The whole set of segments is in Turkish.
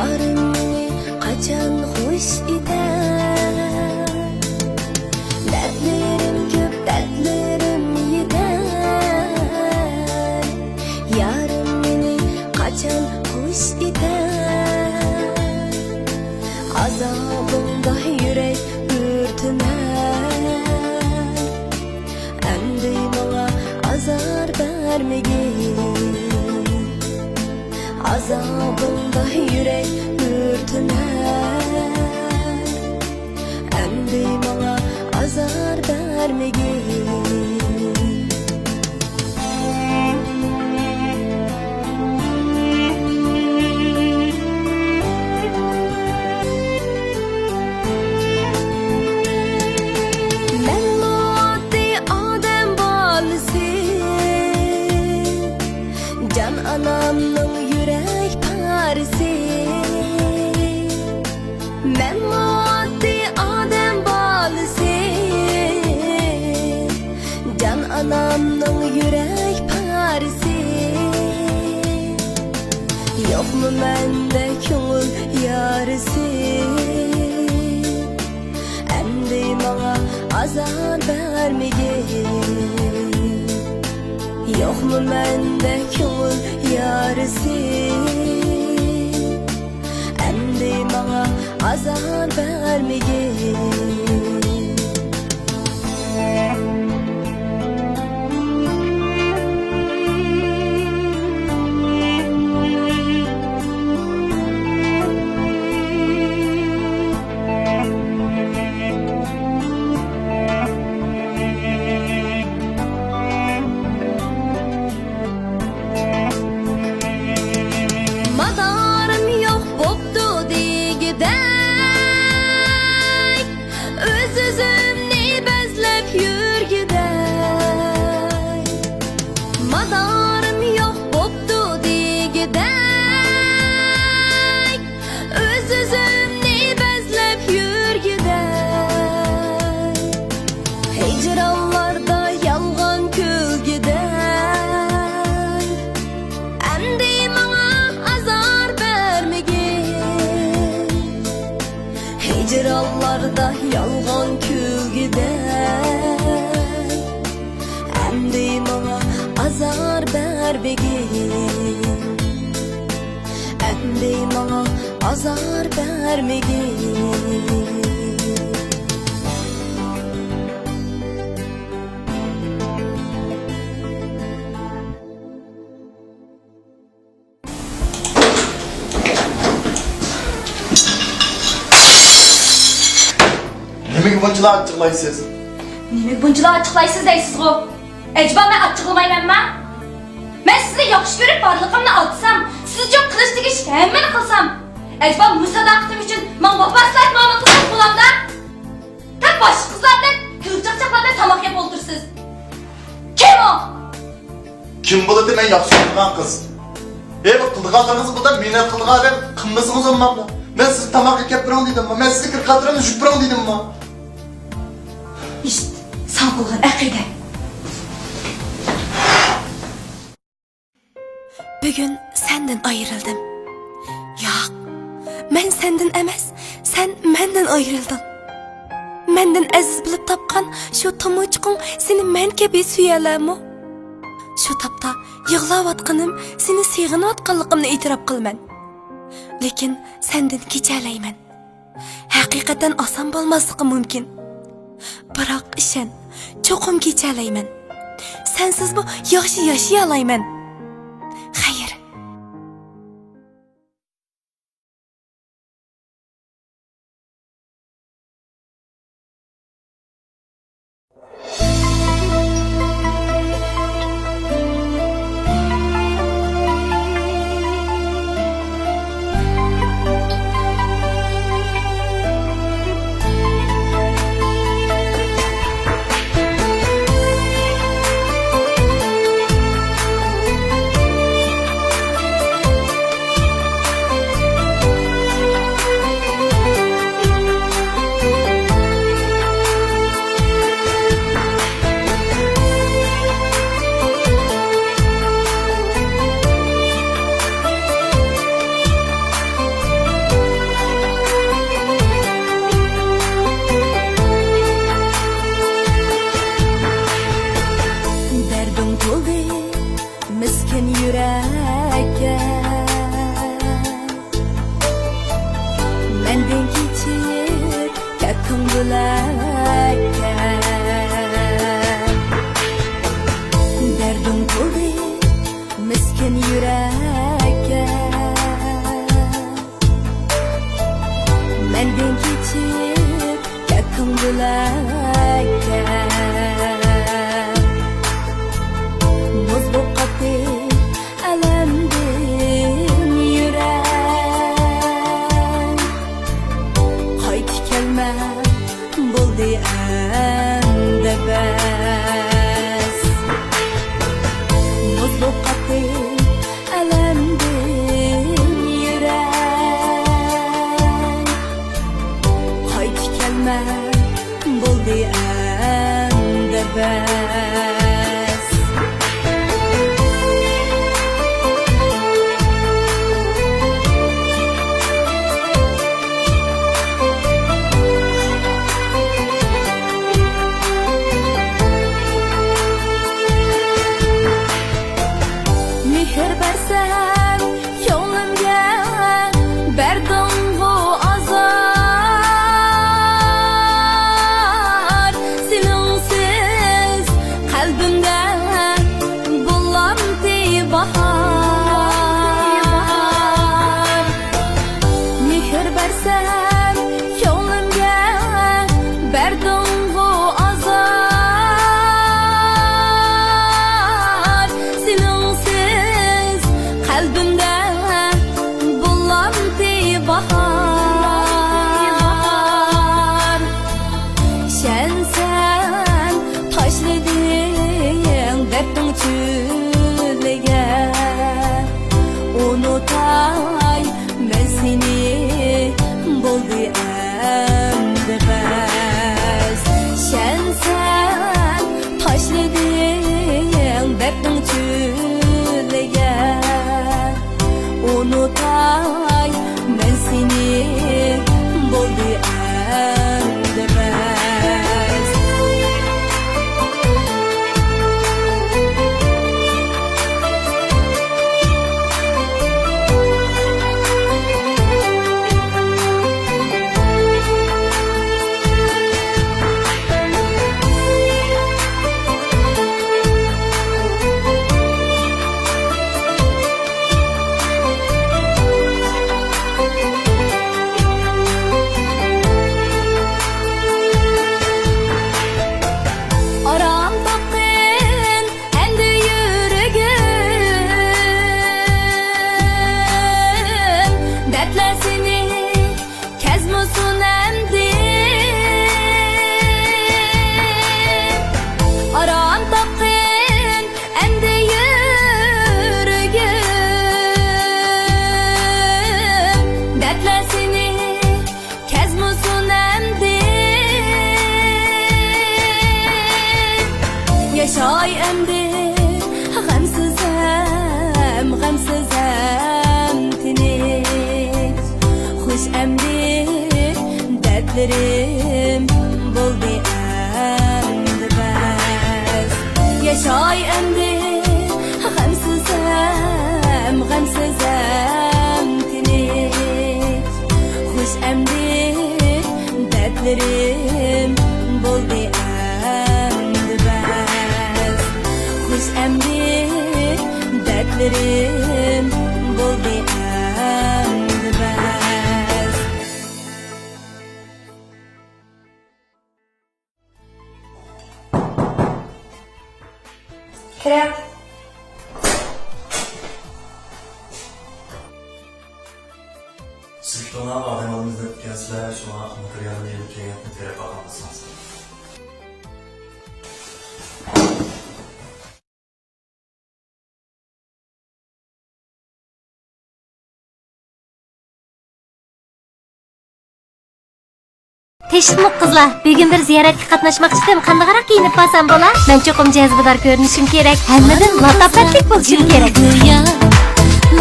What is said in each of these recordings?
Yarımni kaçan hoş eder. Dertlerim köp, dertlerim yeter. Yarımni kaçan hoş eder. Azabımda yürek ürtüner. Endi bana azar vermegin. Azabımda yürek ürtüner. Endi bana azar vermegin. Can anamның yürek parisi. Men oddiy odam bolisi. Can anamның yürek parisi. Yo'qmi menda ko'ngil yarisi. Endi menga azor bermagin. Yo'qmi menda ko'ngil yarisi. Endi menga azor bermagin. Madarım yok boptu degidek. Öz-özümni bezlep yürgidek. Madarım yok boptu degidek. Öz-özümni bezlep yürgidek. Hicranlarda yalgan külgidek. Endi bana azar vermegin. Hicranlarda yalgan külgidek. Endi bana azar vermegin. Endi bana azar vermegin. Nimaga bunchalar achchiqlaysiz? Nimaga bunchalar achchiqlaysiz deysiz-ku? Ejba men achchiqlamaymanman. Men sizni yaxshi ko'rib borlig'imni aytsam, siz uchun qilish ish hammani qilsam, ejba musadaqatim uchun men vafoslat ma'lum qilib bo'lamda. Tak boshqa qizlar bilan kulchaqchaqlarda tamoq yeb o'ldirsiz. Kim o? Kim bo'ladi men yaxshi ko'rgan qiz? Bu qilganlaringiz bu da minat qilgan odam qilmasingiz olmamda. Men sizni tamoqqa kelib biron dedimmi? Men sizni qirqatrini yuk biron dedimmi? İşte sen qilgan aqida. Bugün senden ayrıldım. Yo'q, men senden emas, sen menden ayrıldın. Menden aziz bilib topgan shu tomochqing seni men kabi suyalarmi? Shu tapda yig'layotganim seni seg'inayotganligimni e'tirof qilman. Lekin senden kechalayman. Haqiqatan oson bo'lmasligi mumkin. Biroq ishon, cho'qim kechalayman. Sensiz bu yaxshi yashay olmayman. Xayr. menden kechib ketding bo'lakka derdim to'ldi miskin yurakka menden kechib ketding bo'lakka muz bo'lib qotdi alamdan yurak qaytib kelma bo'ldi endi bas muz bo'lib qotdi alamdan yurak qaytib kelma bo'ldi endi bas mehr bersem yo'limga berdim bu azar seninsiz qalbimda bulandı bahar mehr bersem yo'limga berdim bu azar seninsiz qalbimda bulandı bahar sen taşladın derdin çölege unutay ben seni buldu endi bas sen taşladın derdin çölege unutay ben seni buldu endi bas aram tapdın endi yüreğim dertler seni kezmusun endi aram tapdın endi yüreğim dertler seni kezmusun endi yaşay endi gamsizem tinch xush endi dertlerim bo'ldi endi bas yaşay endi gamsizem tinch xush endi dertlerim bo'ldi endi bas xush endi dertlerim bo'ldi endi bas Kirem. Sırtına adamlarımızda piyasaya şu an materyalini gelip yapıp terap alması lazım. Teşvik kızlar, bugün bir ziyaretga qatnaşmoqchidim. Qandayroq kiyinib borsam bo'lar? Men cho'qim jazbador ko'rinishim kerak. Hammadan latofatlik bo'lishim kerak.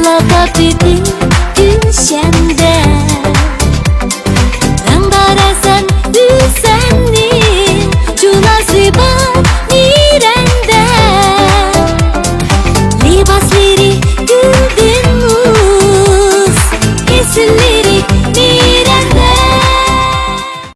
Latofati düşende Rangdarasan düzenli Cula